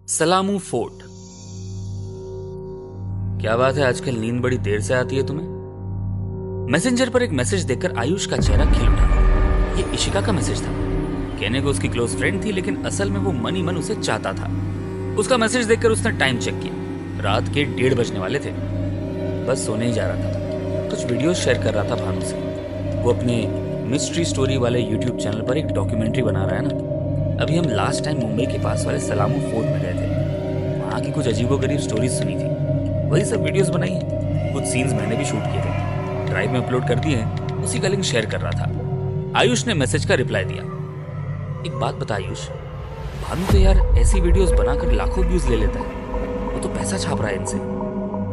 सलामू fort. क्या बात है, आजकल नींद बड़ी देर से आती है तुम्हें? मैसेंजर पर एक मैसेज देखकर आयुष का चेहरा खिल उठा। ये इशिका का मैसेज था। कहने को उसकी क्लोज फ्रेंड थी, लेकिन असल में वो मन ही मन उसे चाहता था। उसका मैसेज देखकर उसने टाइम चेक किया। रात के 1:30 बजने वाले थे। बस सोने ही जा रहा था। कुछ वीडियो शेयर कर रहा था भानु से। वो अपने मिस्ट्री स्टोरी वाले यूट्यूब चैनल पर एक डॉक्यूमेंट्री बना रहा है ना। अभी हम लास्ट टाइम मुंबई के पास वाले सलामू फोर्ट में गए थे। वहाँ की कुछ अजीबोगरीब स्टोरीज सुनी थी, वही सब वीडियोस बनाई हैं। कुछ सीन्स मैंने भी शूट किए थे, ड्राइव में अपलोड कर दिए हैं। उसी का लिंक शेयर कर रहा था। आयुष ने मैसेज का रिप्लाई दिया। एक बात बता आयुष, भानु तो यार ऐसी वीडियोस बनाकर लाखों व्यूज ले लेता है। वो तो पैसा छाप रहा है इनसे,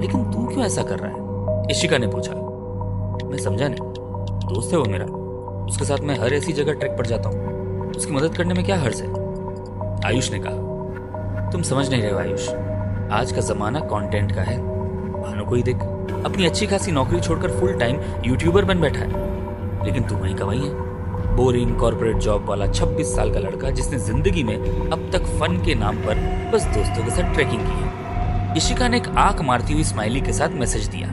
लेकिन तू क्यों ऐसा कर रहा है? इशिका ने पूछा। मैं समझा नहीं। दोस्त है वो मेरा, उसके साथ मैं हर ऐसी जगह ट्रैक पर जाता हूँ। उसकी मदद करने में क्या हर्ज है? आयुष ने कहा। तुम समझ नहीं रहे हो आयुष, आज का जमाना कंटेंट का है। भानु को ही देख, अपनी अच्छी खासी नौकरी छोड़कर फुल टाइम यूट्यूबर बन बैठा है। लेकिन तू वहीं का वहीं है, बोरिंग कॉर्पोरेट जॉब वाला 26 साल का लड़का जिसने जिंदगी में अब तक फन के नाम पर बस दोस्तों के साथ ट्रैकिंग की है। इशिका ने एक आंख मारती हुई स्माइली के साथ मैसेज दिया।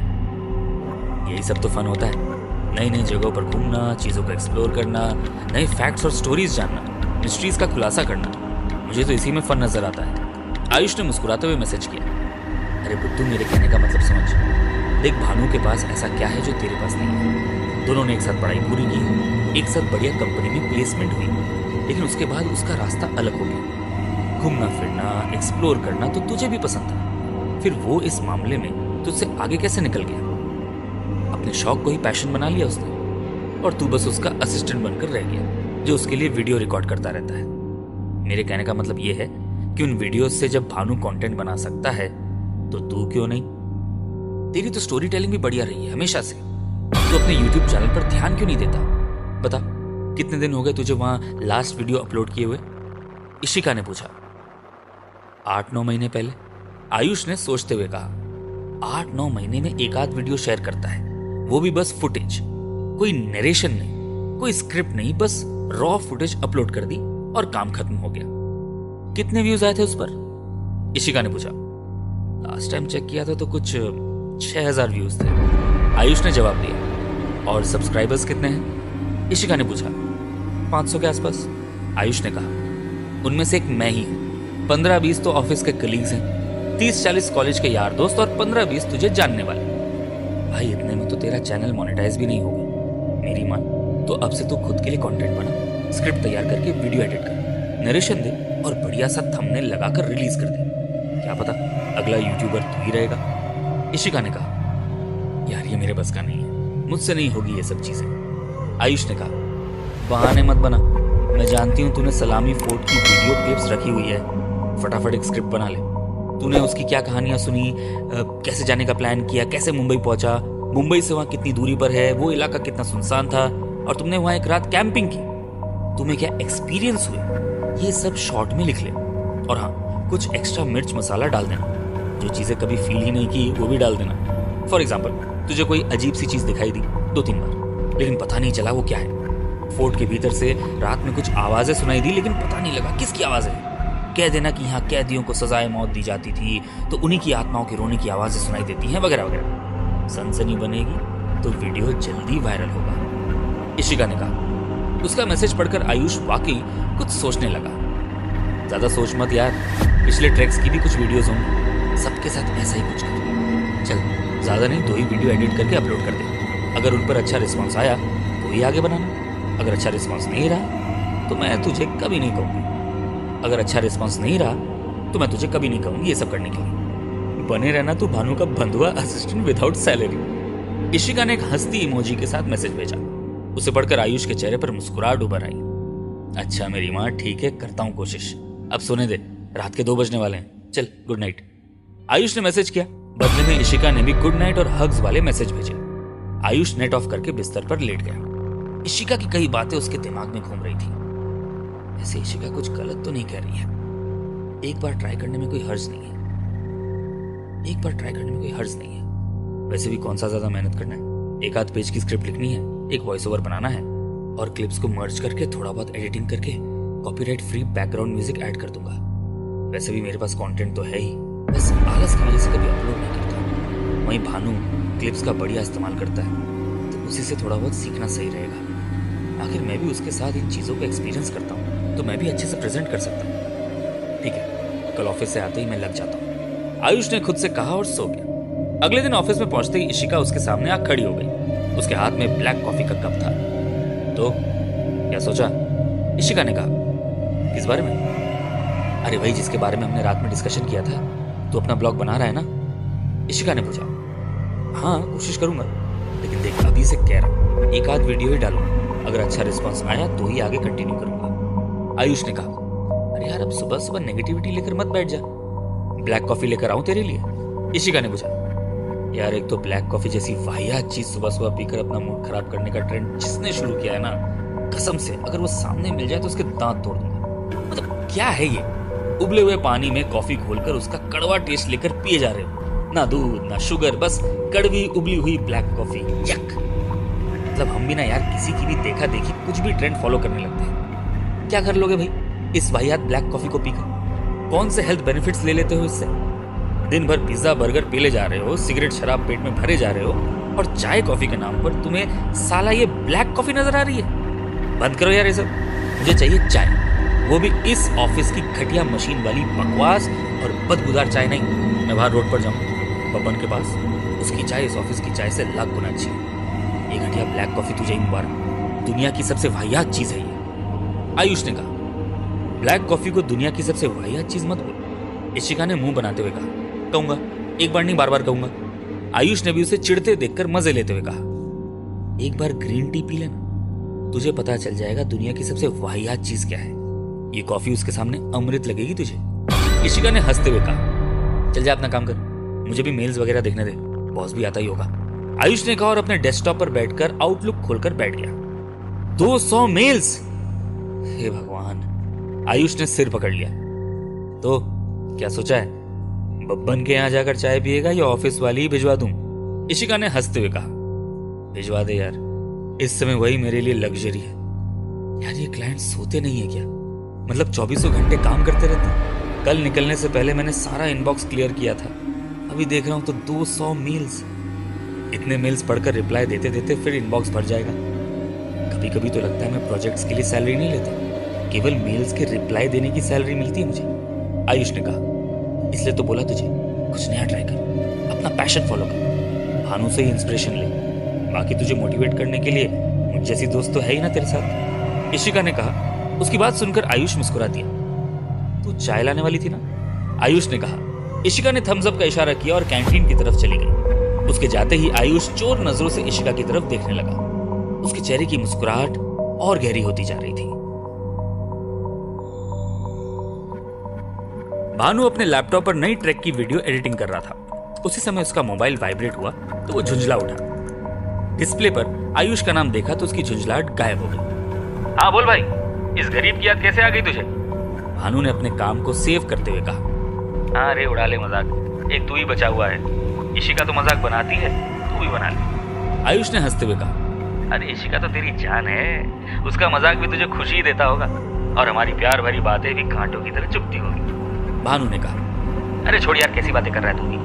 यही सब तो फन होता है, नई नई जगहों पर घूमना, चीजों को एक्सप्लोर करना, नए फैक्ट्स और स्टोरीज जानना, मिस्ट्रीज का खुलासा करना। मुझे तो इसी में फन नजर आता है। आयुष ने मुस्कुराते हुए मैसेज किया। अरे बुद्धू, मेरे कहने का मतलब समझ। देख, भानु के पास ऐसा क्या है जो तेरे पास नहीं है? दोनों ने एक साथ पढ़ाई पूरी की, एक साथ बढ़िया कंपनी में प्लेसमेंट हुई, लेकिन उसके बाद उसका रास्ता अलग हो गया। घूमना फिरना, एक्सप्लोर करना तो तुझे भी पसंद था, फिर वो इस मामले में तुझसे आगे कैसे निकल गया? अपने शौक को ही पैशन बना लिया उसने, और तू बस उसका असिस्टेंट बनकर रह गया जो उसके लिए वीडियो रिकॉर्ड करता रहता है। मेरे कहने का मतलब यह है कि उन वीडियोस से जब भानु कंटेंट बना सकता है तो तू क्यों नहीं? तेरी तो स्टोरी टेलिंग भी बढ़िया रही है हमेशा से। तू अपने यूट्यूब चैनल पर ध्यान क्यों नहीं देता? बता, कितने दिन हो गए तुझे वहां लास्ट वीडियो अपलोड किए हुए? इशिका ने पूछा। 8-9 महीने पहले, आयुष ने सोचते हुए कहा। 8-9 महीने में एक आध वीडियो शेयर करता है, वो भी बस फुटेज, कोई नरेशन नहीं, कोई स्क्रिप्ट नहीं, बस रॉ फुटेज अपलोड कर दी और काम खत्म हो गया। कितने व्यूज आए थे उस पर? इशिका ने पूछा। लास्ट टाइम चेक किया था तो कुछ 6000 व्यूज थे, आयुष ने जवाब दिया। और सब्सक्राइबर्स कितने हैं? इशिका ने पूछा। 500 के आसपास, आयुष ने कहा। उनमें से एक मैं ही हूं। 15-20 तो ऑफिस के कलीग्स हैं, 30-40 कॉलेज के यार दोस्त और 15-20 तुझे जानने वाले। भाई, इतने में तो तेरा चैनल मोनेटाइज भी नहीं होगा। मेरी मान तो अब से तू खुद के लिए कंटेंट बना, स्क्रिप्ट तैयार करके वीडियो एडिट कर, नरेशन दे और बढ़िया सा थंबनेल लगाकर रिलीज कर दे। क्या पता अगला यूट्यूबर तू ही रहेगा। इशिका ने कहा। यार, ये मेरे बस का नहीं है, मुझसे नहीं होगी ये सब चीजें। आयुष ने कहा। बहाने मत बना, मैं जानती हूँ तूने सलामी फोर्ट की वीडियो क्लिप्स रखी हुई है। फटाफट एक स्क्रिप्ट बना ले। तूने उसकी क्या कहानियां सुनी, कैसे जाने का प्लान किया, कैसे मुंबई पहुंचा, मुंबई से वहां कितनी दूरी पर है, वो इलाका कितना सुनसान था, और तुमने वहां एक रात कैंपिंग की, तुम्हें क्या एक्सपीरियंस हुए, ये सब शॉर्ट में लिख ले। और हाँ, कुछ एक्स्ट्रा मिर्च मसाला डाल देना, जो चीजें कभी फील ही नहीं की वो भी डाल देना। फॉर एग्जाम्पल, तुझे कोई अजीब सी चीज दिखाई दी 2-3 बार, लेकिन पता नहीं चला वो क्या है। फोर्ट के भीतर से रात में कुछ आवाजें सुनाई दी, लेकिन पता नहीं लगा किसकी आवाज है। कह देना कि यहाँ कैदियों को सजाए मौत दी जाती थी, तो उन्हीं की आत्माओं के रोने की आवाजें सुनाई देती हैं, वगैरह वगैरह। सनसनी बनेगी तो वीडियो जल्दी वायरल होगा, इशिका ने कहा। उसका मैसेज पढ़कर आयुष वाकई कुछ सोचने लगा। ज्यादा सोच मत यार, पिछले ट्रैक्स की भी कुछ वीडियोस होंगी, सबके साथ ऐसा ही कुछ कर। चल, ज्यादा नहीं 2 ही वीडियो एडिट करके अपलोड कर दे। अगर उन पर अच्छा रिस्पॉन्स आया तो ही आगे बनाना, अगर अच्छा रिस्पॉन्स नहीं रहा तो मैं तुझे कभी नहीं कहूँगी। अगर अच्छा रिस्पांस नहीं रहा तो मैं तुझे कभी नहीं कहूंगी ये सब करने के लिए। बने रहना तू भानु का बंधुआ असिस्टेंट विदाउट सैलरी। इशिका ने एक हंसती इमोजी के साथ मैसेज भेजा। उसे पढ़कर आयुष के चेहरे पर मुस्कुराहट उभर आई। अच्छा मेरी माँ, ठीक है, करता हूँ कोशिश। अब सोने दे, रात के 2 बजने वाले हैं। चल, गुड नाइट। आयुष ने मैसेज किया। बदले में इशिका ने भी गुड नाइट और हग्स वाले मैसेज भेजे। आयुष नेट ऑफ करके बिस्तर पर लेट गया। इशिका की कई बातें उसके दिमाग में घूम रही थी। ऐसे इशिका कुछ गलत तो नहीं कह रही है। एक बार ट्राई करने में कोई हर्ज नहीं है। वैसे भी कौन सा ज्यादा मेहनत करना है। एक आध पेज की स्क्रिप्ट लिखनी है, एक वॉइस ओवर बनाना है, और क्लिप्स को मर्ज करके थोड़ा बहुत एडिटिंग करके copyright free background music add कर दूंगा। वैसे भी मेरे पास कंटेंट तो है ही, बस आलस की वजह से कभी अपलोड नहीं करता। वहीं भानु क्लिप्स का बढ़िया इस्तेमाल करता है, तो उसी से थोड़ा बहुत सीखना सही रहेगा। आखिर मैं भी उसके साथ इन चीज़ों को एक्सपीरियंस करता हूँ, तो मैं भी अच्छे से प्रेजेंट कर सकता हूँ। ठीक है, कल ऑफिस से आते ही मैं लग जाता हूँ, आयुष ने खुद से कहा और सो गया। अगले दिन ऑफिस में पहुंचते ही इशिका उसके सामने आकर खड़ी हो गई। उसके हाथ में ब्लैक कॉफी का कप था। तो क्या सोचा? इशिका ने कहा। किस बारे में? अरे वही जिसके बारे में हमने रात में डिस्कशन किया था। तू अपना ब्लॉग बना रहा है ना? इशिका ने पूछा। हाँ, कोशिश करूंगा, लेकिन देख अभी से कह रहा हूं, एक आध वीडियो ही डालूंगा। अगर अच्छा रिस्पांस आया तो ही आगे कंटिन्यू करूंगा। आयुष ने कहा। अरे यार, अब सुबह सुबह नेगेटिविटी लेकर मत बैठ जा। ब्लैक कॉफी लेकर आऊं तेरे लिए? इशिका ने पूछा। यार, एक तो ब्लैक कॉफी जैसी वाहियात चीज सुबह सुबह पीकर अपना मूड खराब करने का ट्रेंड जिसने शुरू किया है ना, कसम से अगर वो सामने मिल जाए तो उसके दांत तोड़ दूंगा। मतलब क्या है ये? उबले हुए पानी में कॉफी घोलकर उसका कड़वा टेस्ट लेकर पिए जा रहे हो। ना दूध ना शुगर, बस कड़वी उबली हुई ब्लैक कॉफी। यक। मतलब हम भी ना यार किसी की भी देखा देखी कुछ भी ट्रेंड फॉलो करने लगते हैं। क्या कर लोगे भाई इस वाहियात ब्लैक कॉफी को पीकर? कौन से हेल्थ बेनिफिट्स ले लेते हो इससे? दिन भर पिज्जा बर्गर पी ले जा रहे हो, सिगरेट शराब पेट में भरे जा रहे हो, और चाय कॉफी के नाम पर तुम्हें साला ये ब्लैक कॉफी नजर आ रही है। बंद करो यार ये सब। मुझे चाहिए चाय, वो भी इस ऑफिस की घटिया मशीन वाली बकवास और बदबूदार चाय नहीं। मैं बाहर रोड पर जाऊं बब्बन के पास, उसकी चाय इस ऑफिस की चाय से लाख गुना अच्छी है। ये घटिया ब्लैक कॉफी तुझे ही मुबारक, दुनिया की सबसे वाहियात चीज है ये। आयुष ने कहा। ब्लैक कॉफी को दुनिया की सबसे वाहियात चीज मत बोल, इशिका ने मुंह बनाते हुए कहा। कहूंगा, एक बार नहीं बार बार कहूंगा। आयुष ने भी उसे चिढ़ते देखकर मजे लेते हुए कहा। एक बार ग्रीन टी पी लेना, तुझे पता चल जाएगा दुनिया की सबसे वाहियात चीज क्या है। ये कॉफी उसके सामने अमृत लगेगी तुझे। इशिका ने हंसते हुए कहा। चल जा अपना काम कर, मुझे भी मेल्स वगैरह देखने दे, बॉस भी आता ही होगा। आयुष ने कहा और अपने डेस्कटॉप पर बैठकर आउटलुक खोलकर बैठ गया। 200 मेल्स! हे भगवान! आयुष ने सिर पकड़ लिया। तो क्या सोचा है, बब्बन के यहाँ जाकर चाय पिएगा या ऑफिस वाली ही भिजवा दूं? इशिका ने हंसते हुए कहा। भिजवा दे यार, इस समय वही मेरे लिए लग्जरी है। यार ये क्लाइंट सोते नहीं है क्या? मतलब 24 घंटे काम करते रहते। कल निकलने से पहले मैंने सारा इनबॉक्स क्लियर किया था, अभी देख रहा हूं तो 200 मेल्स। इतने मेल्स पढ़कर रिप्लाई देते देते फिर इनबॉक्स भर जाएगा। कभी कभी तो लगता है मैं प्रोजेक्ट्स के लिए सैलरी नहीं लेता, केवल मेल्स के रिप्लाई देने की सैलरी मिलती है मुझे। आयुष ने कहा। इसलिए तो बोला तुझे कुछ नया ट्राई कर, अपना पैशन फॉलो कर, भानु से ही इंस्पिरेशन ले। बाकी तुझे मोटिवेट करने के लिए मुझ जैसी दोस्त तो है ही ना तेरे साथ। इशिका ने कहा। उसकी बात सुनकर आयुष मुस्कुरा दिया। तू चाय लाने वाली थी ना? आयुष ने कहा। इशिका ने थम्स अप का इशारा किया और कैंटीन की तरफ चली गई। उसके जाते ही आयुष चोर नजरों से इशिका की तरफ देखने लगा। उसके चेहरे की मुस्कुराहट और गहरी होती जा रही थी। भानु अपने लैपटॉप पर नई ट्रैक की वीडियो एडिटिंग कर रहा था। उसी समय उसका मोबाइल वाइब्रेट हुआ तो वो झुंझला उठा। डिस्प्ले पर आयुष का नाम देखा तो उसकी झुंझलाहट गायब हो गई। हाँ बोल भाई, इस गरीब की याद कैसे आ गई तुझे? भानु ने अपने काम को सेव करते हुए कहा। अरे उड़ा ले मजाक, एक तू ही बचा हुआ है। इशिका तो मजाक बनाती है, तू भी बना ले। आयुष ने हंसते हुए कहा। अरे इशिका तो तेरी जान है, उसका मजाक भी तुझे खुशी ही देता होगा और हमारी प्यार भरी बातें भी कांटों की तरह चुभती होगी। भानु ने कहा। अरे छोड़ यार, कैसी बातें कर रहा है तू भी?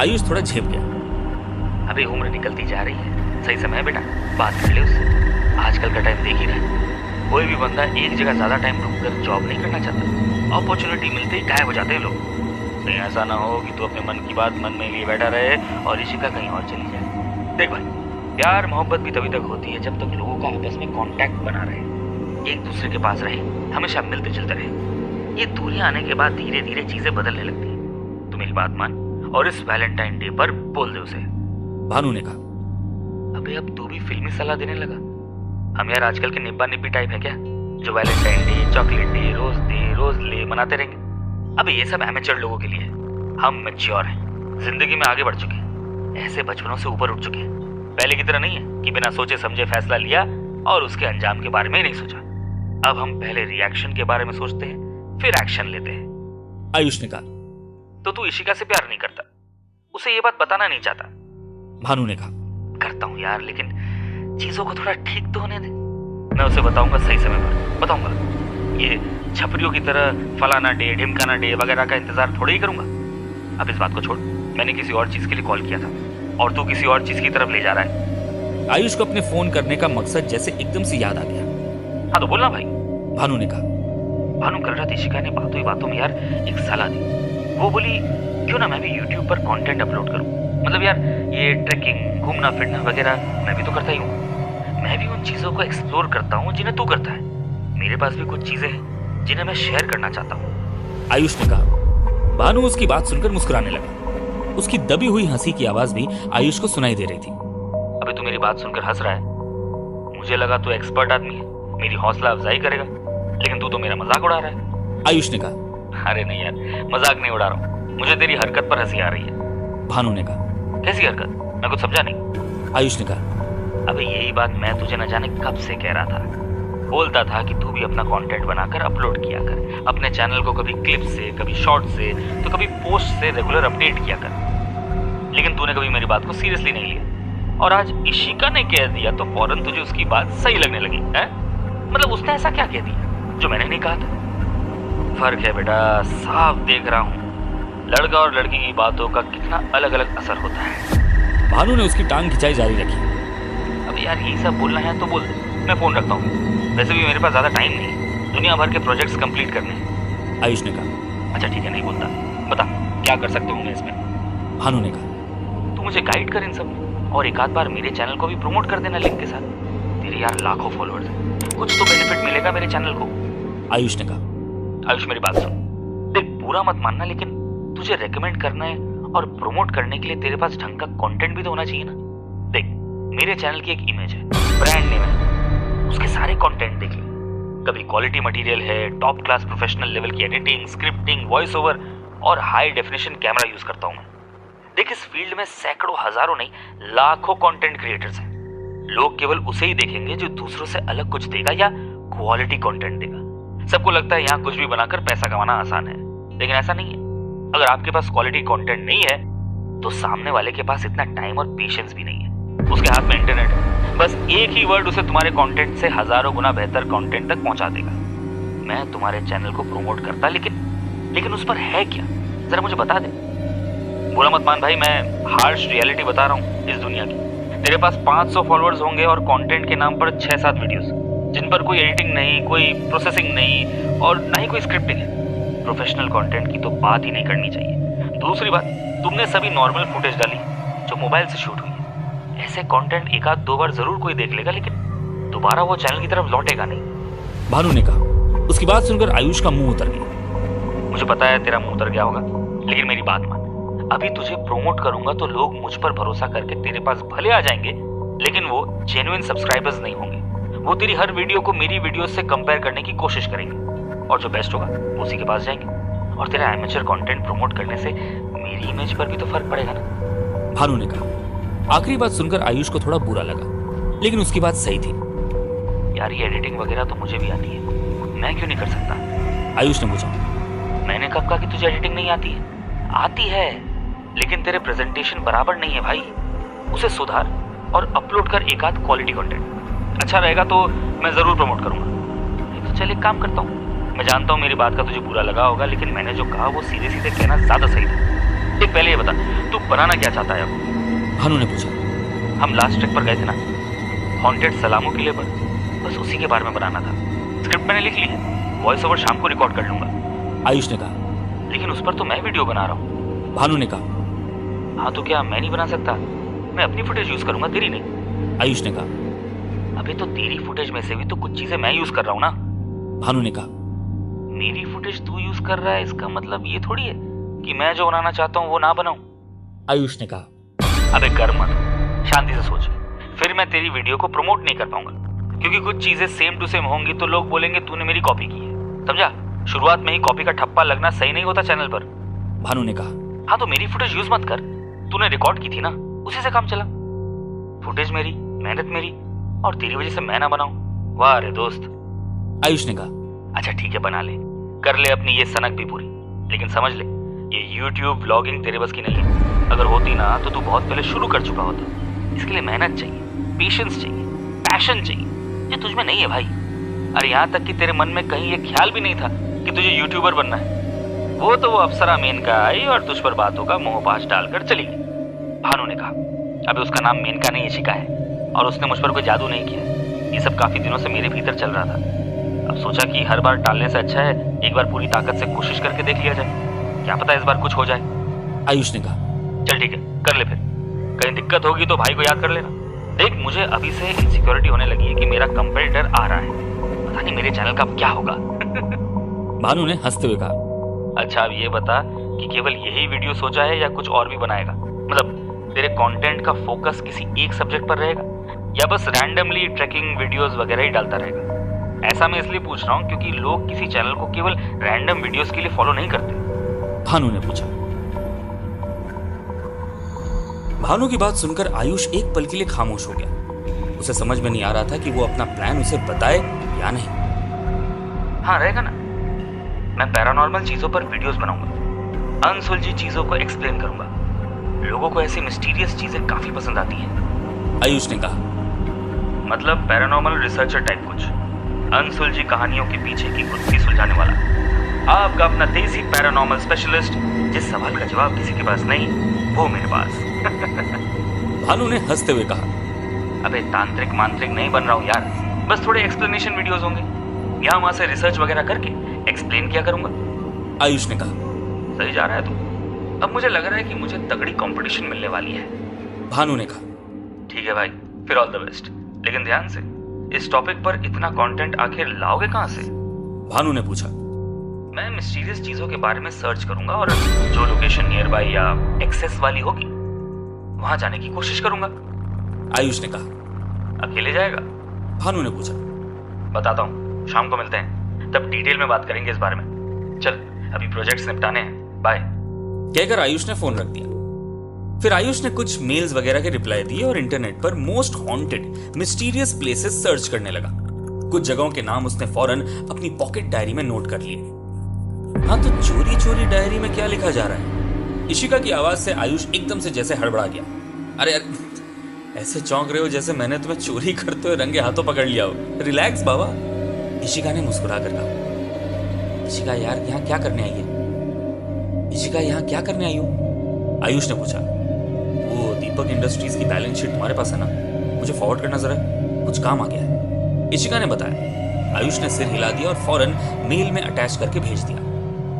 आयुष थोड़ा झेप गया। अबे उम्र निकलती जा रही है, सही समय है बेटा, बात कर ले उससे। आजकल का टाइम देख ही रहा, कोई भी बंदा एक जगह ज्यादा टाइम रुककर जॉब नहीं करना चाहता। अपॉर्चुनिटी मिलते ही गायब हो जाते हैं लोग। कहीं ऐसा ना हो कि तू अपने मन की बात मन में लिए बैठा रहे और इशिका कहीं और चली जाए। देख भाई, प्यार मोहब्बत भी तभी तक होती है जब तक लोगों का आपस में कांटेक्ट बना रहे, एक दूसरे के पास रहे, हमेशा मिलते जुलते रहे। ये दूरियां आने के बाद धीरे धीरे चीजें बदलने लगती हैं। तू मेरी बात मान और इस वैलेंटाइन डे पर बोल दे उसे। भानु ने कहा। अबे अब तू भी फिल्मी सलाह देने लगा? हम यार आजकल के निब्बा निब्बी टाइप है क्या, जो वैलेंटाइन डे, चॉकलेट डे, रोज ले मनाते रहेंगे? अबे ये सब एमेचर लोगों के लिए है। हम मैच्योर हैं, जिंदगी में आगे बढ़ चुके हैं, ऐसे बचपनों से ऊपर उठ चुके हैं। पहले की तरह नहीं है कि बिना सोचे समझे फैसला लिया और उसके अंजाम के बारे में ही नहीं सोचा। अब हम पहले रिएक्शन के बारे में सोचते हैं, फिर एक्शन लेते हैं। आयुष ने कहा। तो तू इशिका से प्यार नहीं करता, उसे ये बात बताना नहीं चाहता? भानु ने कहा। करता हूं यार, लेकिन चीजों को थोड़ा ठीक तो होने दे। मैं उसे बताऊंगा, सही समय पर बताऊंगा। ये छपरियों की तरह फलाना डे ढिमकाना डे वगैरह का इंतजार थोड़ा ही करूंगा। अब इस बात को छोड़, मैंने किसी और चीज के लिए कॉल किया था और तू किसी और चीज की तरफ ले जा रहा है। आयुष को अपने फोन करने का मकसद जैसे एकदम से याद आ गया। हाँ तो बोलना भाई, भानु ने कहा। भानु कल रात इशिका ने बातों ही बातों में यार एक सलाह दी। वो बोली क्यों ना मैं भी यूट्यूब पर कंटेंट अपलोड करूं। मतलब यार ये ट्रैकिंग, घूमना फिरना वगैरह मैं भी तो करता ही हूँ। मैं भी उन चीजों को एक्सप्लोर करता हूँ जिन्हें तू करता है। मेरे पास भी कुछ चीजें हैं जिन्हें मैं शेयर करना चाहता हूँ, आयुष ने कहा। भानु उसकी बात सुनकर मुस्कुराने लगा। उसकी दबी हुई हंसी की आवाज भी आयुष को सुनाई दे रही थी। अबे तू मेरी बात सुनकर हंस रहा है? मुझे लगा तू एक्सपर्ट आदमी है, मेरी हौसला अफजाई करेगा, लेकिन तू तो मेरा मजाक उड़ा रहा है, आयुष ने कहा। अरे नहीं यार, मजाक नहीं उड़ा रहा हूँ, मुझे तेरी हरकत पर हंसी आ रही है, भानु ने कहा। कैसी हरकत? मैं कुछ समझा नहीं, आयुष ने कहा। अबे यही बात मैं तुझे न जाने कब से कह रहा था। बोलता था कि तू भी अपना कंटेंट बनाकर अपलोड किया कर, अपने चैनल को कभी क्लिप से, कभी शॉर्ट से, तो कभी पोस्ट से रेगुलर अपडेट किया कर। लेकिन तूने कभी मेरी बात को सीरियसली नहीं लिया, और आज इशिका ने कह दिया तो फौरन तुझे उसकी बात सही लगने लगी है? मतलब उसने ऐसा क्या कह दिया जो मैंने नहीं कहा था? फर्क है बेटा, साफ देख रहा हूँ लड़का और लड़की की बातों का कितना अलग अलग असर होता है। भानु ने उसकी टांग खिंचाई जारी रखी। अब यार यही सब बोलना है तो बोल दे, मैं फोन रखता हूँ। वैसे भी मेरे पास ज्यादा टाइम नहीं है, दुनिया भर के प्रोजेक्ट्स कंप्लीट करने हैं, आयुष ने कहा। अच्छा ठीक है, नहीं बोलता, बता क्या कर सकते हूँ मैं इसमें, भानु ने कहा। तू मुझे गाइड कर इन सब में, और एक आध बार मेरे चैनल को भी प्रमोट कर देना लिंक के साथ। तेरे यार लाखों फॉलोअर्स हैं, कुछ तो बेनिफिट मिलेगा मेरे चैनल को, आयुष ने कहा। आयुष मेरी बात सुन, देख बुरा मत मानना, लेकिन तुझे रेकमेंड करने और प्रमोट करने के लिए तेरे पास ढंग का कंटेंट भी तो होना चाहिए ना। देख मेरे चैनल की एक इमेज है, ब्रांड नेम है, उसके सारे कंटेंट देख ले। कभी क्वालिटी मटेरियल है, टॉप क्लास प्रोफेशनल लेवल की एडिटिंग, स्क्रिप्टिंग, वॉइस ओवर और हाई डेफिनेशन कैमरा यूज करता हूं मैं। देख इस फील्ड में सैकड़ों, हजारों नहीं, लाखों कंटेंट क्रिएटर्स हैं। लोग केवल उसे ही देखेंगे जो दूसरों से अलग कुछ देगा या क्वालिटी कंटेंट देगा। सबको लगता है यहाँ कुछ भी बनाकर पैसा कमाना आसान है, लेकिन ऐसा नहीं है। अगर आपके पास क्वालिटी कंटेंट नहीं है तो सामने वाले के पास इतना टाइम और पेशेंस भी नहीं है। उसके हाथ में इंटरनेट है, बस एक ही वर्ड उसे तुम्हारे कंटेंट से हजारों गुना बेहतर कंटेंट तक पहुंचा देगा। मैं तुम्हारे चैनल को प्रमोट करता, लेकिन उस पर है क्या, जरा मुझे बता दे। बुरा मत मान भाई, मैं हार्श रियलिटी बता रहा हूँ इस दुनिया की। तेरे पास 500 फॉलोअर्स होंगे और कंटेंट के नाम पर 6-7 वीडियोस, जिन पर कोई एडिटिंग नहीं, कोई प्रोसेसिंग नहीं और ना ही कोई स्क्रिप्टिंग है। प्रोफेशनल कंटेंट की तो बात ही नहीं करनी चाहिए। दूसरी बात, तुमने सभी नॉर्मल फुटेज डाली जो मोबाइल से शूट हुई है। ऐसे कंटेंट एक आध दो बार जरूर कोई देख लेगा, लेकिन दोबारा वो चैनल की तरफ लौटेगा नहीं, भानु ने कहा। उसकी बात सुनकर आयुष का मुंह उतर गया। मुझे पता है तेरा मुंह उतर गया होगा, लेकिन मेरी बात मान, अभी तुझे प्रोमोट करूंगा तो लोग मुझ पर भरोसा करके तेरे पास भले आ जाएंगे, लेकिन वो जेन्युइन सब्सक्राइबर्स नहीं होंगे। वो तेरी हर वीडियो को मेरी वीडियो से कंपेयर करने की कोशिश करेंगे, और जो बेस्ट होगा वो उसी के पास जाएंगे। और तेरा एमेचर कंटेंट प्रमोट करने से मेरी इमेज पर भी तो फर्क पड़ेगा ना, भानु ने कहा। आखिरी बात सुनकर आयुष को थोड़ा बुरा लगा, लेकिन उसकी बात सही थी। यार ये एडिटिंग वगैरह तो मुझे भी आती है, मैं क्यों नहीं कर सकता, आयुष ने पूछा। मैंने कब कहा कि तुझे एडिटिंग नहीं आती है? आती है, लेकिन तेरे प्रेजेंटेशन बराबर नहीं है भाई। उसे सुधार और अपलोड कर एक आध क्वालिटी कंटेंट। अच्छा रहेगा तो मैं जरूर प्रमोट करूंगा। नहीं तो चल एक काम करता हूँ, मैं जानता हूँ मेरी बात का तुझे बुरा लगा होगा, लेकिन मैंने जो कहा वो सीधे सीधे कहना ज्यादा सही था। एक पहले ये बता, तू बनाना क्या चाहता है अब, भानु ने पूछा। हम लास्ट ट्रिप पर गए थे ना, हॉन्टेड सलामों के लिए, बस उसी के बारे में बनाना था। स्क्रिप्ट मैंने लिख ली है, वॉइस ओवर शाम को रिकॉर्ड कर लूंगा, आयुष ने कहा। लेकिन उस पर तो मैं वीडियो बना रहा हूँ, भानु ने कहा। हाँ तो क्या मैं नहीं बना सकता? मैं अपनी फुटेज यूज करूंगा, तेरी नहीं, आयुष ने कहा। अबे तो तेरी फुटेज में से भी तो कुछ चीजें मैं यूज कर रहा हूँ ना, भानु ने कहा। मेरी फुटेज तू यूज कर रहा है, इसका मतलब ये थोड़ी है कि मैं जो बनाना चाहता हूँ वो ना बनाऊं, आयुष ने कहा। अबे कर मत, शांति से सोच, फिर मैं तेरी वीडियो को प्रमोट नहीं कर पाऊंगा, क्योंकि कुछ चीजें सेम टू सेम होंगी तो लोग बोलेंगे तूने मेरी कॉपी की है, समझा? शुरुआत में ही कॉपी का ठप्पा लगना सही नहीं होता चैनल पर, भानु ने कहा। हाँ तो मेरी फुटेज यूज मत कर, तूने रिकॉर्ड की थी ना, उसी से काम चला। फुटेज मेरी, मेहनत मेरी, और तेरी वजह से मैं ना बनाऊं, वाह रे दोस्त, आयुष ने कहा। अच्छा ठीक है, बना ले, कर ले अपनी ये सनक भी पूरी, लेकिन समझ ले ये YouTube व्लॉगिंग तेरे बस की नहीं है। अगर होती ना तो तू बहुत पहले शुरू कर चुका होता। इसके लिए मेहनत चाहिए, पेशेंस चाहिए, पैशन चाहिए, ये तुझ में नहीं है भाई। अरे यहाँ तक कि तेरे मन में कहीं ये ख्याल भी नहीं था कि तुझे यूट्यूबर बनना है। वो तो वो अप्सरा मेनका आई और तुझ पर बातों का मोहपाश डालकर चली गई। भानु ने कहा, अबे उसका नाम मेनका नहीं इशिका है और उसने मुझ पर कोई जादू नहीं किया। ये सब काफी दिनों से मेरे भीतर चल रहा था। अब सोचा कि हर बार टालने से अच्छा है एक बार पूरी ताकत से कोशिश करके देख लिया जाए, क्या पता इस बार कुछ हो जाए। आयुष ने कहा, चल ठीक है, कर ले फिर, कहीं दिक्कत होगी तो भाई को याद कर लेना। देख, मुझे अभी से इनसिक्योरिटी होने लगी है कि मेरा कंपेटिटर आ रहा है, पता नहीं मेरे चैनल का अब क्या होगा। भानु ने हंसते हुए कहा, अच्छा अब ये बता कि केवल यही वीडियो सोचा है या कुछ और भी बनाएगा? मतलब तेरे कंटेंट का फोकस किसी एक सब्जेक्ट पर रहेगा या बस रैंडमली ट्रैकिंग वीडियोस वगैरह ही डालता रहेगा? ऐसा मैं इसलिए पूछ रहा हूँ क्योंकि लोग किसी चैनल को केवल रैंडम वीडियोस के लिए फॉलो नहीं करते। भानु ने पूछा। भानु की बात सुनकर आयुष एक पल के लिए खामोश हो गया। उसे समझ में नहीं आ रहा था कि वो अपना प्लान उसे बताए या नहीं। हाँ रहेगा ना, मैं पैरानॉर्मल चीजों पर वीडियोस बनाऊंगा, अनसुलझी चीजों को एक्सप्लेन करूंगा। लोगों को ऐसी मिस्टीरियस चीजें काफी पसंद आती हैं। आयुष ने कहा, मतलब पैरानॉर्मल रिसर्चर टाइप कुछ, अनसुलझी कहानियों के पीछे की गुत्थी सुलझाने वाला। आपका अपना देसी पैरानॉर्मल स्पेशलिस्ट, जिस सवाल का जवाब किसी के पास नहीं वो मेरे पास। भानु ने हंसते हुए कहा, अबे तांत्रिक मांत्रिक नहीं बन रहा हूँ यार, बस थोड़े एक्सप्लेनेशन वीडियोस होंगे, यहाँ वहां से रिसर्च वगैरह करके एक्सप्लेन किया करूंगा। आयुष ने कहा, सही जा रहा है तू, अब मुझे लग रहा है कि मुझे तगड़ी कंपटीशन मिलने वाली है। भानु ने कहा, ठीक है भाई, फिर ऑल द बेस्ट, लेकिन ध्यान से, इस टॉपिक पर इतना कंटेंट आखिर लाओगे कहां से? भानु ने पूछा। मैं मिस्टीरियस चीजों के बारे में सर्च करूंगा और जो लोकेशन नियर बाय या एक्सेस वाली होगी वहां जाने की कोशिश करूंगा। आयुष ने कहा, अकेले जाएगा? भानु ने पूछा। बताता हूँ, शाम को मिलते हैं, तब डिटेल में बात करेंगे इस बारे में। चल अभी प्रोजेक्ट्स निपटाने हैं, बाय। कहकर आयुष ने फोन रख दिया। फिर आयुष ने कुछ मेल्स वगैरह के रिप्लाई दिए और इंटरनेट पर most haunted mysterious places search करने लगा। कुछ जगहों के नाम उसने फौरन अपनी पॉकेट डायरी में नोट कर लिए। हाँ तो चोरी चोरी डायरी में क्या लिखा जा रहा है? इशिका की आवाज से आयुष एकदम से जैसे हड़बड़ा गया। अरे ऐसे चौंक रहे हो जैसे मैंने तुम्हें चोरी करते हुए रंगे हाथों पकड़ लिया हो। रिलैक्स बाबा, इशिका ने मुस्कुरा कर कहा। इशिका यार यहाँ क्या करने आई है? इशिका यहाँ क्या करने आई हो? आयुष ने पूछा। वो दीपक इंडस्ट्रीज की बैलेंस शीट तुम्हारे पास है ना, मुझे फॉरवर्ड करना जरा, कुछ काम आ गया है, इशिका ने बताया। आयुष ने सिर हिला दिया और फौरन मेल में अटैच करके भेज दिया।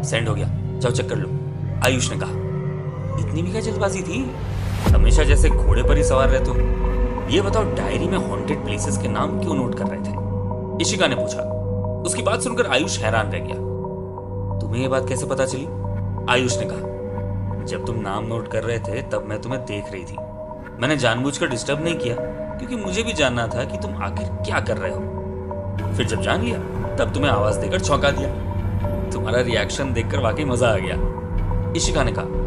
सेंड हो गया, जाओ चेक कर लो। आयुष ने कहा। इतनी भी क्या जल्दबाजी थी? हमेशा जैसे घोड़े पर ही सवार रहते हो। ये बताओ डायरी में हॉन्टेड प्लेसेस के नाम क्यों नोट कर रहे थे? इशिका ने पूछा। उसकी बात सुनकर आयुष हैरान रह गया। तुम्हें ये बात कैसे पता चली? आयुष ने कहा। जब तुम नाम नोट कर रहे थे तब मैं तुम्हें देख रही थी। मैंने जानबूझकर डिस्टर्ब नहीं किया क्योंकि मुझे भी जानना था कि तुम आखिर क्या कर रहे हो। फिर जब जान लिया तब तुम्हें आवाज देकर चौंका दिया। तुम्हारा रिएक्शन देखकर वाकई मजा आ गया। इशिका ने कहा।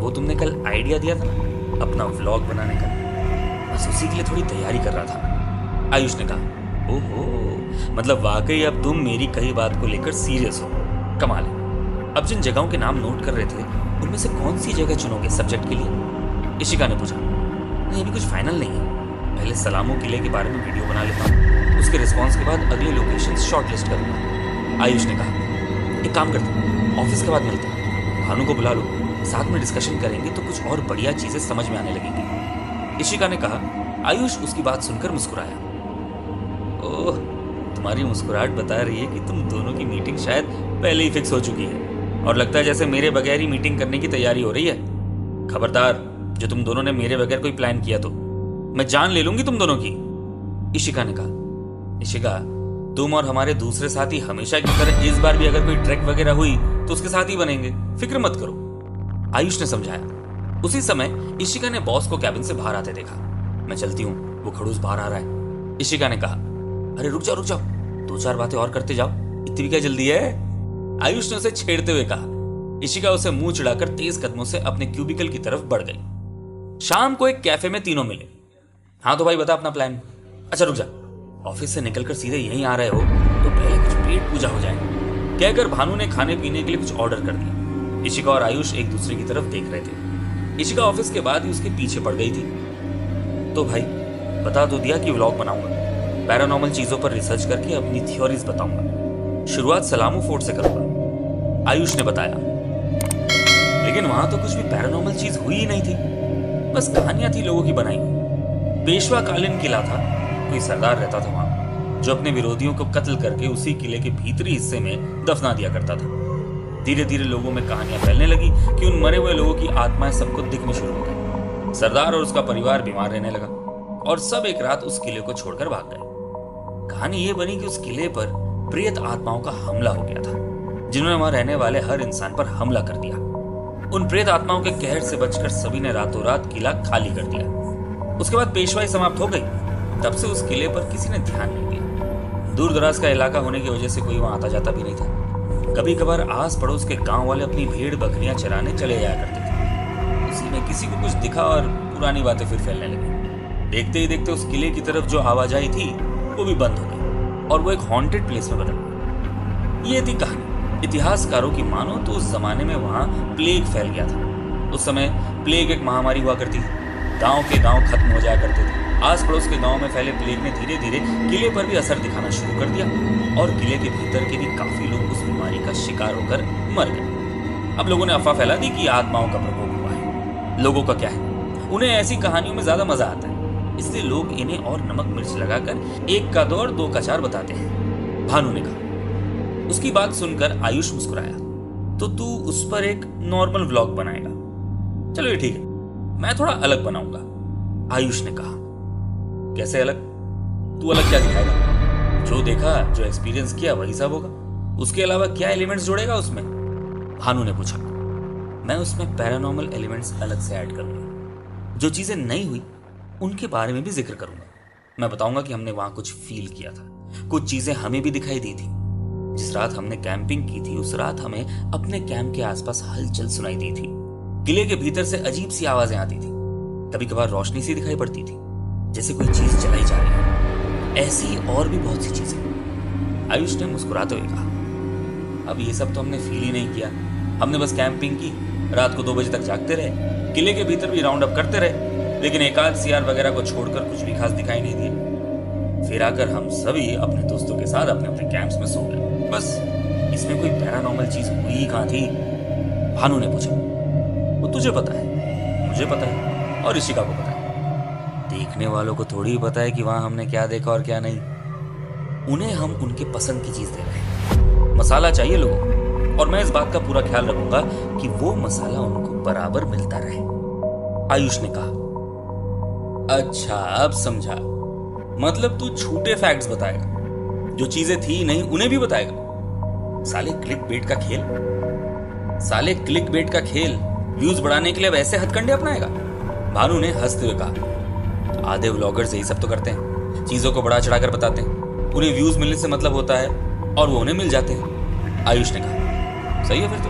वो तुमने कल आइडिया दिया था ना अपना व्लॉग बनाने का, बस उसी के लिए थोड़ी तैयारी कर रहा था। आयुष ने कहा। ओहो, मतलब वाकई अब तुम मेरी कही बात को लेकर सीरियस हो। कमाल है। अब जिन जगहों के नाम नोट कर रहे थे उनमें से कौन सी जगह चुनोगे सब्जेक्ट के लिए? इशिका ने पूछा। नहीं अभी कुछ फाइनल नहीं है, पहले सलामू किले के बारे में वीडियो बना लेता हूँ, उसके रिस्पॉन्स के बाद अगले लोकेशन शॉर्टलिस्ट करूंगा। आयुष ने कहा। एक काम करते हैं, ऑफिस के बाद मिलते हैं, भानु को बुला लो, साथ में डिस्कशन करेंगे तो कुछ और बढ़िया चीजें समझ में आने लगेंगी। इशिका ने कहा। आयुष उसकी बात सुनकर मुस्कुराया। ओह, तुम्हारी मुस्कुराहट बता रही है कि तुम दोनों की मीटिंग शायद पहले ही फिक्स हो चुकी है और लगता है जैसे मेरे बगैर ही मीटिंग करने की तैयारी हो रही है। खबरदार, जो तुम दोनों ने मेरे बगैर कोई प्लान किया तो मैं जान ले लूंगी तुम दोनों की। इशिका ने कहा। इशिका, तुम और हमारे दूसरे साथी हमेशा की तरह इस बार भी अगर कोई ट्रैक वगैरह हुई तो उसके साथ ही बनेंगे, फिक्र मत करो, आयुष ने समझाया। उसी समय इशिका ने बॉस को कैबिन से बाहर आते देखा। मैं चलती हूँ, वो खड़ूस बाहर आ रहा है। इशिका ने कहा। अरे रुक जाओ, दो चार बातें और करते जाओ, इतनी भी क्या जल्दी है? आयुष ने उसे छेड़ते हुए कहा। इशिका उसे मुंह चिढ़ाकर तेज कदमों से अपने क्यूबिकल की तरफ बढ़ गई। शाम को एक कैफे में तीनों मिले। हाँ तो भाई बता अपना प्लान। अच्छा रुक जा, ऑफिस से निकलकर सीधे यहीं आ रहे हो तो पहले कुछ पेट पूजा हो जाए, कहकर भानु ने खाने पीने के लिए कुछ ऑर्डर कर दिया। इशिका और आयुष एक दूसरे की तरफ देख रहे थे। इशिका ऑफिस के बाद ही उसके पीछे पड़ गई थी। तो भाई बता तो दिया कि व्लॉग बनाऊंगा, पैरानॉर्मल चीजों पर रिसर्च करके अपनी थ्योरीज बताऊंगा। शुरुआत सलामू फोर्ट से करूंगा, आयुष ने बताया। लेकिन वहां तो कुछ भी पैरानॉर्मल चीज हुई ही नहीं थी, बस कहानियां थी लोगों की बनाई हुई। पेशवा कालीन किला था, कोई सरदार रहता था वहां जो अपने विरोधियों को कत्ल करके उसी किले के भीतरी हिस्से में दफना दिया करता था। धीरे धीरे लोगों में कहानियां फैलने लगी कि उन मरे हुए लोगों की आत्माएं सबको दिखनी शुरू हो गई। सरदार और उसका परिवार बीमार रहने लगा और सब एक रात उस किले को छोड़कर भाग गए। कहानी ये बनी कि उस किले पर प्रेत आत्माओं का हमला हो गया था, जिन्होंने वहां रहने वाले हर इंसान पर हमला कर दिया। उन प्रेत आत्माओं के कहर से बचकर सभी ने रातों रात किला खाली कर दिया। उसके बाद पेशवाई समाप्त हो गई। तब से उस किले पर किसी ने ध्यान नहीं दिया। दूर दराज का इलाका होने की वजह से कोई वहां आता जाता भी नहीं था। कभी कभार आस पड़ोस के गांव वाले अपनी भेड़ बकरियां चराने चले जाया करते थे। उसी में किसी को कुछ दिखा और पुरानी बातें फिर फैलने लगी। देखते ही देखते उस किले की तरफ जो आवाजाही थी वो भी बंद हो गई और वो एक हॉन्टेड प्लेस में बदल गई। ये थी कहानी। इतिहासकारों की मानो तो उस जमाने में वहां प्लेग फैल गया था। उस समय प्लेग एक महामारी हुआ करती थी। गांव के गांव खत्म हो जाया करते थे। आस पड़ोस के गांव में फैले प्लेग ने धीरे धीरे किले पर भी असर दिखाना शुरू कर दिया और किले के भीतर के भी काफी लोग उस बीमारी का शिकार होकर मर गए। अब लोगों ने अफवाह फैला दी कि आत्माओं का प्रकोप हुआ है। लोगों का क्या है, उन्हें ऐसी कहानियों में ज्यादा मजा आता है, इसलिए लोग इन्हें और नमक मिर्च लगाकर एक का दो और दो का चार बताते हैं। भानु ने कहा। उसकी बात सुनकर आयुष मुस्कुराया। तो तू उस पर एक नॉर्मल व्लॉग बनाएगा? चलो ये ठीक है, मैं थोड़ा अलग बनाऊंगा। आयुष ने कहा। कैसे अलग? तू अलग क्या दिखाएगा? जो देखा, जो एक्सपीरियंस किया वही सब होगा। उसके अलावा क्या एलिमेंट्स जोड़ेगा उसमें? भानु ने पूछा। मैं उसमें पैरानॉर्मल एलिमेंट्स अलग से ऐड करूंगा। जो चीजें नहीं हुई उनके बारे में भी जिक्र करूंगा। मैं बताऊंगा कि हमने वहां कुछ फील किया था, कुछ चीजें हमें भी दिखाई दी थी। जिस रात हमने कैंपिंग की थी उस रात हमें अपने कैंप के आसपास हलचल सुनाई दी थी। किले के भीतर से अजीब सी आवाजें आती थी। कभी कभार रोशनी सी दिखाई पड़ती थी, जैसे कोई चीज जलाई जा रही है। ऐसी और भी बहुत सी चीजें। आयुष ने मुस्कुराते हुए कहा। अब ये सब तो हमने फील ही नहीं किया। हमने बस कैंपिंग की, रात को 2 बजे तक जागते रहे, किले के भीतर भी राउंड अप करते रहे, लेकिन एकाध सियार वगैरह को छोड़कर कुछ भी खास दिखाई नहीं दिए। फिर आकर हम सभी अपने दोस्तों के साथ अपने अपने कैंप्स में सो गए। बस, इसमें कोई पैरानॉर्मल चीज हुई ही कहां थी? भानु ने पूछा। वो तुझे पता है, मुझे पता है और ऋषिका को पता है। देखने वालों को थोड़ी ही पता है कि वहां हमने क्या देखा और क्या नहीं। उन्हें हम उनके पसंद की चीज दे रहे हैं। मसाला चाहिए लोगों को और मैं इस बात का पूरा ख्याल रखूंगा कि वो मसाला उनको बराबर मिलता रहे। आयुष ने कहा। अच्छा, अब समझा। मतलब तू झूठे फैक्ट्स बताएगा, जो चीजें थी नहीं उन्हें भी बताएगा। साले क्लिक बेट का खेल व्यूज बढ़ाने के लिए अब ऐसे हथकंडे अपनाएगा? भानु ने हंसते हुए कहा। आधे व्लॉगर्स यही सब तो करते हैं, चीजों को बढ़ा चढ़ाकर बताते हैं। उन्हें व्यूज मिलने से मतलब होता है और वो उन्हें मिल जाते हैं। आयुष ने कहा। सही है फिर तो।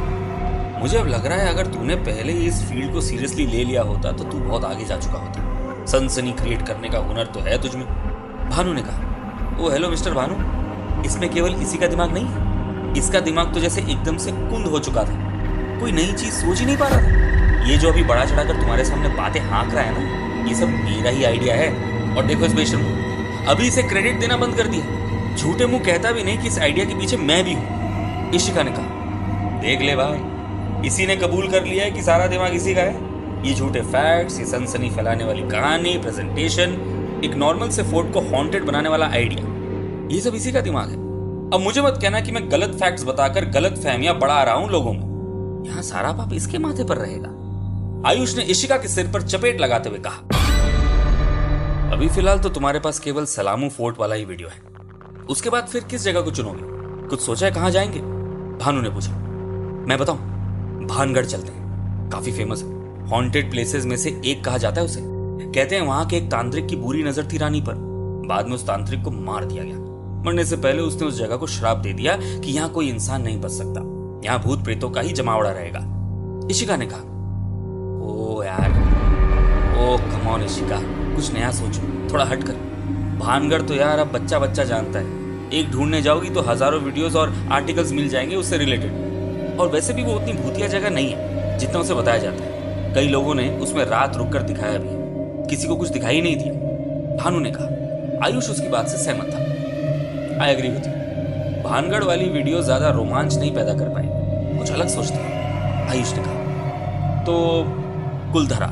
मुझे अब लग रहा है अगर तूने पहले ही इस फील्ड को सीरियसली ले लिया होता तो तू बहुत आगे जा चुका होता। सनसनी क्रिएट करने का हुनर तो है तुझमें। भानु ने कहा। ओ हेलो मिस्टर भानु, इसमें केवल इसी का दिमाग नहीं है। इसका दिमाग तो जैसे एकदम से कुंद हो चुका था, कोई नई चीज सोच ही नहीं पा रहा था। ये जो अभी बढ़ा चढ़ाकर तुम्हारे सामने बातें हाँक रहा है ना, ये सब मेरा ही आइडिया है। और देखो इस बेशर्म को, अभी इसे क्रेडिट देना बंद कर दिया। झूठे मुंह कहता भी नहीं कि इस आइडिया के पीछे मैं भी हूँ। इशिका ने कहा। देख ले भाई, इसी ने कबूल कर लिया है कि सारा दिमाग इसी का है। ये झूठे फैक्ट्स, ये सनसनी फैलाने वाली कहानी, प्रेजेंटेशन, एक नॉर्मल से फोर्ट को हॉन्टेड बनाने वाला आइडिया, ये सब इसी का दिमाग है। अब मुझे मत कहना कि मैं गलत फैक्ट्स बताकर गलत फहमियां बढ़ा रहा हूं लोगों में। यहां सारा पाप इसके माथे पर रहेगा। आयुष ने इशिका के सिर पर चपेट लगाते हुए कहा। अभी फिलहाल तो तुम्हारे पास केवल सलामू फोर्ट वाला ही वीडियो है। उसके बाद फिर किस जगह को चुनोगे? कुछ सोचा है कहां जाएंगे? भानु ने पूछा। मैं बताऊं, भानगढ़ चलते हैं, काफी फेमस है। हॉन्टेड प्लेसेस में से एक कहा जाता है उसे। कहते हैं वहां के एक तांत्रिक की बुरी नजर थी रानी पर। बाद में उस तांत्रिक को मार दिया गया। मरने से पहले उसने उस जगह को श्राप दे दिया कि यहाँ कोई इंसान नहीं बच सकता, यहाँ भूत प्रेतों का ही जमावड़ा रहेगा। इशिका ने कहा। ओ यार, ओ कम ऑन इशिका, कुछ नया सोचो, थोड़ा हटकर। भानगढ़ तो यार अब बच्चा बच्चा जानता है। एक ढूंढने जाओगी तो हजारों वीडियोस और आर्टिकल्स मिल जाएंगे उससे रिलेटेड। और वैसे भी वो उतनी भूतिया जगह नहीं है जितना उसे बताया जाता है। कई लोगों ने उसमें रात रुककर दिखाया भी, किसी को कुछ दिखाई नहीं दिया। भानु ने कहा। आयुष उसकी बात से सहमत था। I agree with you. Bhangarh वाली वीडियो ज्यादा रोमांच नहीं पैदा कर पाई, कुछ अलग सोचते हैं, आयुष ने कहा। तो कुलधरा,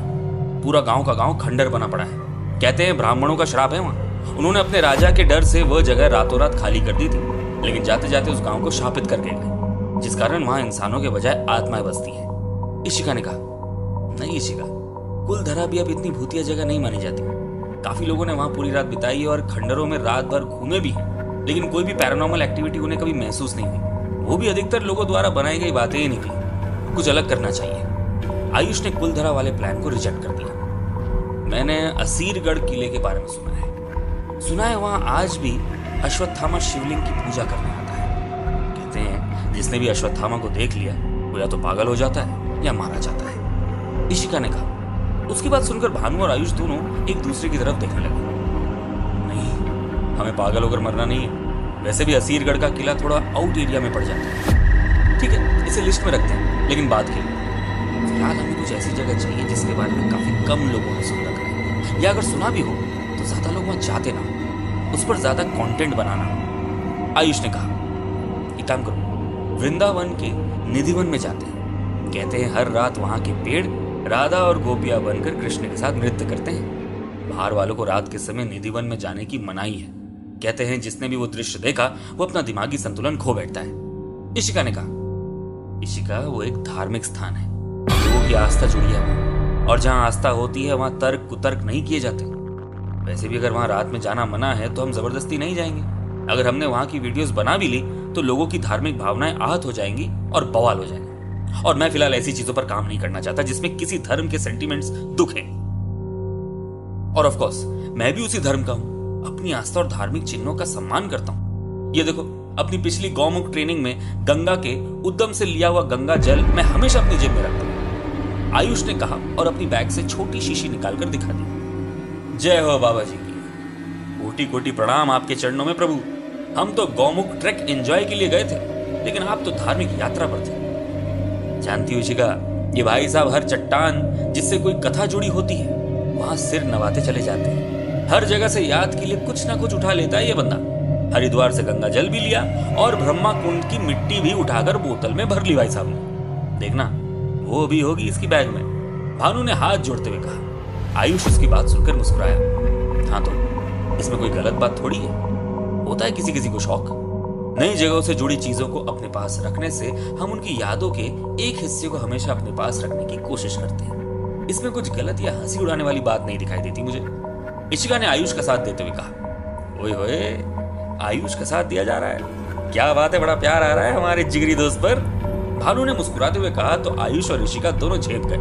पूरा गांव का गांव खंडर बना पड़ा है। कहते हैं ब्राह्मणों का श्राप है वहां। उन्होंने अपने राजा के डर से वह जगह रातों रात खाली कर दी थी, लेकिन जाते जाते उस गांव को शापित करके गए, जिस कारण वहां इंसानों के बजाय आत्माएं बसती हैं। इशिका ने कहा, नहीं इशिका, कुलधरा भी अब इतनी भूतिया जगह नहीं मानी जाती। काफी लोगों ने वहां पूरी रात बिताई है और खंडरों में रात भर घूमे भी हैं, लेकिन कोई भी पैरानॉर्मल एक्टिविटी उन्हें कभी महसूस नहीं हुई। वो भी अधिकतर लोगों द्वारा बनाई गई बातें ही निकली। कुछ अलग करना चाहिए। आयुष ने कुलधरा वाले प्लान को रिजेक्ट कर दिया। मैंने असीरगढ़ किले के बारे में सुना है वहां आज भी अश्वत्थामा शिवलिंग की पूजा करने आता है। कहते हैं जिसने भी अश्वत्थामा को देख लिया वो या तो पागल हो जाता है या मारा जाता है, इशिका ने कहा। उसकी बात सुनकर भानु और आयुष दोनों एक दूसरे की तरफ देखने लगे। नहीं, हमें पागल होकर मरना नहीं है। वैसे भी असीरगढ़ का किला थोड़ा आउट एरिया में पड़ जाता है। ठीक है, इसे लिस्ट में रखते हैं, लेकिन बात के लिए फिलहाल हमें कुछ ऐसी जगह चाहिए जिसके बारे में काफी कम लोगों ने सुन रखा है, या अगर सुना भी हो तो ज्यादा लोग वहां जाते ना हो, उस पर ज्यादा कंटेंट बनाना। आयुष ने कहा, एक काम करो, वृंदावन के निधिवन में जाते हैं। कहते हैं हर रात वहां के पेड़ राधा और गोपियां बनकर कृष्ण के साथ नृत्य करते हैं। बाहर वालों को रात के समय निधिवन में जाने की मनाही है। कहते हैं जिसने भी वो दृश्य देखा वो अपना दिमागी संतुलन खो बैठता है। इशिका ने कहा, इशिका, वो एक धार्मिक स्थान है, लोगों की आस्था जुड़ी है वहां, और जहां आस्था होती है वहां तर्क कुतर्क नहीं किए जाते। वैसे भी अगर वहां रात में जाना मना है तो हम जबरदस्ती नहीं जाएंगे। अगर हमने वहां की वीडियोस बना भी ली तो लोगों की धार्मिक भावनाएं आहत हो जाएंगी और बवाल हो जाएंगे। और मैं फिलहाल ऐसी चीजों पर काम नहीं करना चाहता जिसमें किसी धर्म के सेंटिमेंट्स दुखे। और ऑफ कोर्स मैं भी उसी धर्म का हूं, अपनी आस्था और धार्मिक चिन्हों का सम्मान करता हूं। ये देखो, अपनी पिछली गौमुख ट्रेनिंग में गंगा के उद्यम से लिया हुआ गंगा जल मैं हमेशा अपनी जेब में रखता हूं, आयुष ने कहा और अपनी बैग से छोटी शीशी निकालकर दिखा दी। जय हो बाबा जी की, कोटि कोटि प्रणाम आपके चरणों में प्रभु। हम तो गौमुख ट्रैक एंजॉय के लिए गए थे, लेकिन आप तो धार्मिक यात्रा पर थे। जानती हो इशिका, ये भाई साहब हर चट्टान जिससे कोई कथा जुड़ी होती है वहां सिर नवाते चले जाते हैं। हर जगह से याद के लिए कुछ ना कुछ उठा लेता है ये बंदा। हरिद्वार से गंगा जल भी लिया और ब्रह्मा कुंड की मिट्टी भी उठाकर बोतल में भर ली भाई साहब ने। देखना वो भी होगी इसकी बैग में, भानु ने हाथ जोड़ते हुए कहा। आयुष उसकी बात सुनकर मुस्कुराया। हाँ, तो इसमें कोई गलत बात थोड़ी है। होता है किसी किसी को शौक। नई जगहों से जुड़ी चीजों को अपने पास रखने से हम उनकी यादों के एक हिस्से को हमेशा अपने पास रखने की कोशिश करते हैं। इसमें कुछ गलत या हंसी उड़ाने वाली बात नहीं दिखाई देती मुझे। इशिका ने आयुष का साथ देते हुए कहा। ओए होए, आयुष का साथ दिया जा रहा है, क्या बात है, बड़ा प्यार आ रहा है हमारे जिगरी दोस्त पर। भानु ने मुस्कुराते हुए कहा तो आयुष और इशिका दोनों झेप गए।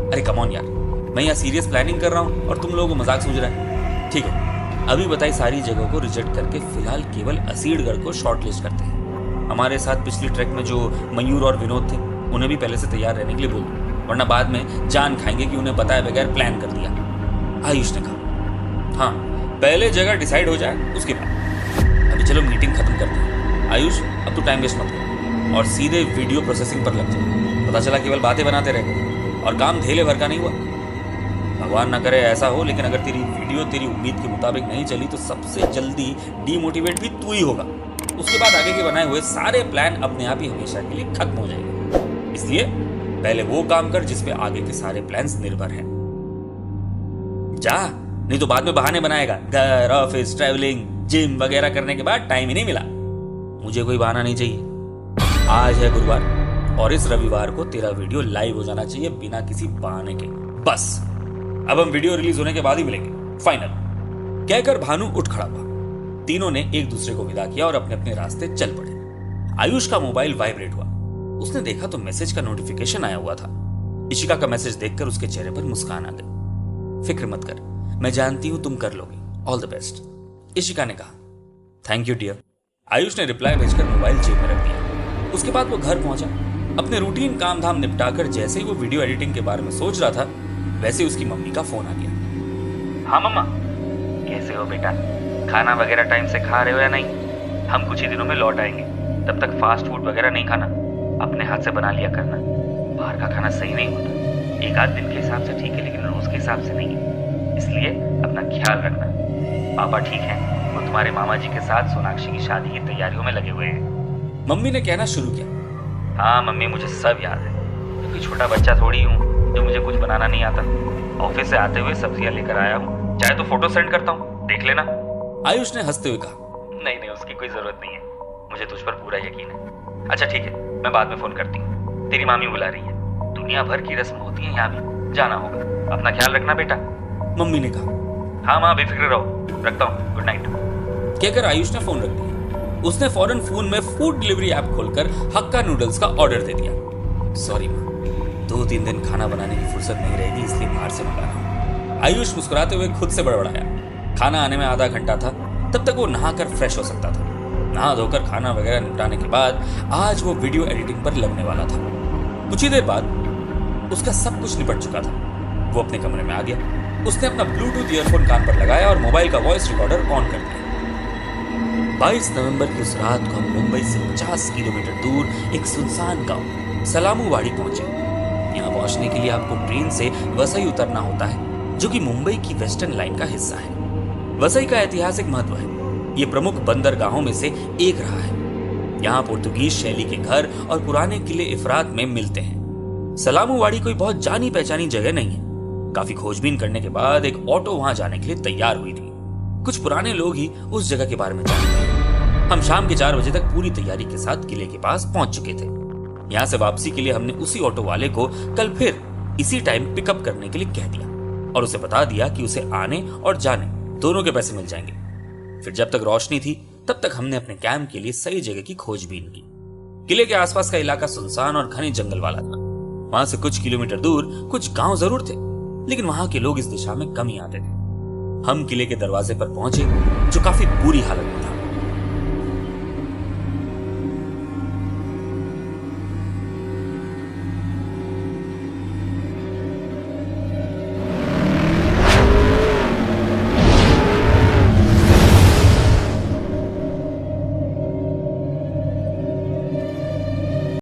अरे कम ऑन यार, मैं यहाँ सीरियस प्लानिंग कर रहा हूँ और तुम लोगों को मजाक सूझ रहा है। ठीक है, अभी बताई सारी जगहों को रिजेक्ट करके फिलहाल केवल असीरगढ़ को शॉर्टलिस्ट करते हैं। हमारे साथ पिछली ट्रैक में जो मयूर और विनोद थे उन्हें भी पहले से तैयार रहने के लिए बोल, वरना बाद में जान खाएंगे कि उन्हें बताए बगैर प्लान कर दिया। आयुष ने कहा, हाँ, पहले जगह डिसाइड हो जाए उसके बाद। अभी चलो मीटिंग खत्म करते हैं। आयुष, अब तो टाइम वेस्ट मत कर और सीधे वीडियो प्रोसेसिंग पर लग जाए। पता चला केवल बातें बनाते रहे और काम धेले भर का नहीं हुआ। भगवान ना करे ऐसा हो, लेकिन अगर तेरी वीडियो तेरी उम्मीद के मुताबिक नहीं चली तो सबसे जल्दी डीमोटिवेट भी तू ही होगा। उसके बाद आगे के बनाए हुए सारे प्लान अपने आप ही हमेशा के लिए खत्म हो जाएंगे। इसलिए पहले वो काम कर जिस पे आगे के सारे प्लान्स निर्भर हैं। जा, नहीं तो बाद में बहाने बनाएगा। घर, ऑफिस, ट्रैवलिंग, जिम वगैरह करने के बाद टाइम ही नहीं मिला। मुझे कोई बहाना नहीं चाहिए। आज है गुरुवार और इस रविवार को तेरा वीडियो लाइव हो जाना चाहिए बिना किसी बहाने के। बस अब हम वीडियो रिलीज होने के बाद ही मिलेंगे, फाइनल। कहकर भानु उठ खड़ा हुआ। तीनों ने एक दूसरे को विदा किया और अपने अपने रास्ते चल पड़े। आयुष का मोबाइल वाइब्रेट हुआ। उसने देखा तो मैसेज का नोटिफिकेशन आया हुआ था। इशिका का मैसेज देखकर उसके चेहरे पर मुस्कान आ गई। फिक्र मत कर, मैं जानती हूं तुम कर लोगे, ऑल द बेस्ट, इशिका ने कहा। थैंक यू डियर, आयुष ने रिप्लाई भेजकर मोबाइल जेब में रख दिया। उसके बाद वो घर पहुंचा। अपने रूटीन काम धाम निपटाकर जैसे ही वो वीडियो एडिटिंग के बारे में सोच रहा था वैसे उसकी मम्मी का फोन आ गया। हाँ मम्मा, कैसे हो बेटा? खाना वगैरह टाइम से खा रहे हो या नहीं? हम कुछ ही दिनों में लौट आएंगे, तब तक फास्ट फूड वगैरह नहीं खाना, अपने हाथ से बना लिया करना। बाहर का खाना सही नहीं होता। एक आध दिन के हिसाब से ठीक है, लेकिन रोज के हिसाब से नहीं है, इसलिए अपना ख्याल रखना। पापा ठीक है, वो तुम्हारे मामा जी के साथ सोनाक्षी की शादी की तैयारियों में लगे हुए हैं। मम्मी ने कहना शुरू किया। हाँ मम्मी, मुझे सब याद है। क्योंकि छोटा बच्चा थोड़ी हूँ जो मुझे कुछ बनाना नहीं आता। ऑफिस से आते हुए सब्जियां लेकर आया हूँ, चाहे तो फोटो सेंड करता हूँ, देख लेना। आयुष ने हंसते हुए कहा, नहीं नहीं, उसकी कोई जरूरत नहीं है, मुझे तुझ पर पूरा यकीन है। अच्छा ठीक है, मैं बाद में फोन करती हूँ, तेरी मामी बुला रही है। दुनिया भर की रस्म होती है यहाँ भी, जाना होगा। अपना ख्याल रखना बेटा। मम्मी ने कहा। हाँ माँ, बेफिक्र रहो, रखता हूँ, गुड नाइट। कहकर आयुष ने फोन रख दिया। उसने फौरन फोन में फूड डिलीवरी ऐप खोलकर हक्का नूडल्स का ऑर्डर दे दिया। सॉरी माँ, 2-3 दिन खाना बनाने की फुर्सत नहीं रहेगी, इसलिए बाहर से मंगा रहा हूँ। आयुष मुस्कुराते हुए खुद से बड़बड़ाया। खाना आने में आधा घंटा था, तब तक वो नहाकर फ्रेश हो सकता था। नहा धोकर खाना वगैरह निपटाने के बाद आज वो वीडियो एडिटिंग पर लगने वाला था। कुछ ही देर बाद उसका सब कुछ निपट चुका था। वो अपने कमरे में आ गया। उसने अपना ब्लूटूथ ईयरफोन कान पर लगाया और मोबाइल का वॉइस रिकॉर्डर ऑन कर दिया। 22 नवंबर की उस रात को हम मुंबई से 50 किलोमीटर दूर एक सुनसान गांव सलामूवाड़ी पहुंचे। यहाँ पहुंचने के लिए आपको ट्रेन से वसई उतरना होता है, जो कि मुंबई की वेस्टर्न लाइन का हिस्सा है। वसई का ऐतिहासिक महत्व है। ये प्रमुख बंदरगाहों में से एक रहा है। यहाँ पोर्तुगीज शैली के घर और पुराने किले इफरात में मिलते हैं। सलामूवाड़ी कोई बहुत जानी पहचानी जगह नहीं है। काफी खोजबीन करने के बाद एक ऑटो वहां जाने के लिए तैयार हुई थी। कुछ पुराने लोग ही उस जगह के बारे में जानते हैं। हम शाम के 4 बजे तक पूरी तैयारी के साथ किले के पास पहुंच चुके थे। यहाँ से वापसी के लिए हमने उसी ऑटो वाले को कल फिर इसी टाइम पिकअप करने के लिए कह दिया और उसे बता दिया कि उसे आने और जाने दोनों के पैसे मिल जाएंगे। फिर जब तक रोशनी थी तब तक हमने अपने कैंप के लिए सही जगह की खोजबीन की। किले के आसपास का इलाका सुनसान और घने जंगल वाला था। वहां से कुछ किलोमीटर दूर कुछ गांव जरूर थे, लेकिन वहां के लोग इस दिशा में कम ही आते थे। हम किले के दरवाजे पर पहुंचे, जो काफी बुरी हालत में था।